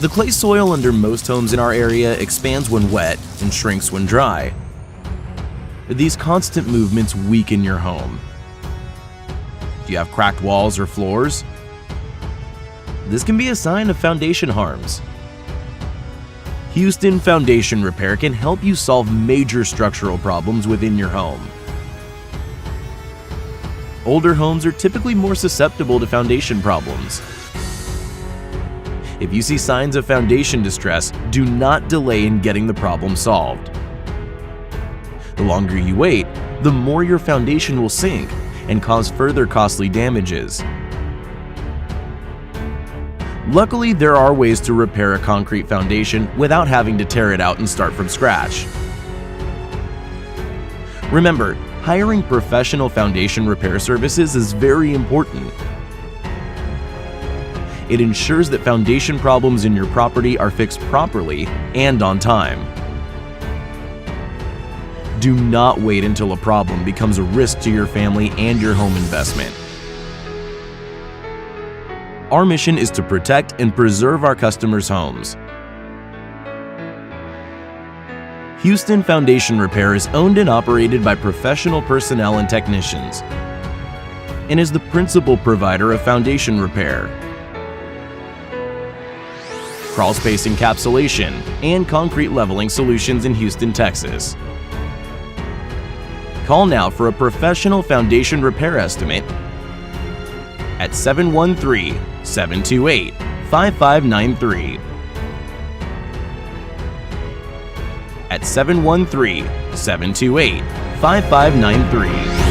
The clay soil under most homes in our area expands when wet and shrinks when dry. These constant movements weaken your home. Do you have cracked walls or floors? This can be a sign of foundation harms. Houston Foundation Repair can help you solve major structural problems within your home. Older homes are typically more susceptible to foundation problems. If you see signs of foundation distress, do not delay in getting the problem solved. The longer you wait, the more your foundation will sink and cause further costly damages. Luckily, there are ways to repair a concrete foundation without having to tear it out and start from scratch. Remember, hiring professional foundation repair services is very important. It ensures that foundation problems in your property are fixed properly and on time. Do not wait until a problem becomes a risk to your family and your home investment. Our mission is to protect and preserve our customers' homes. Houston Foundation Repair is owned and operated by professional personnel and technicians, and is the principal provider of foundation repair, crawl space encapsulation, and concrete leveling solutions in Houston, Texas. Call now for a professional foundation repair estimate at 713-728-5593. At 713-728-5593.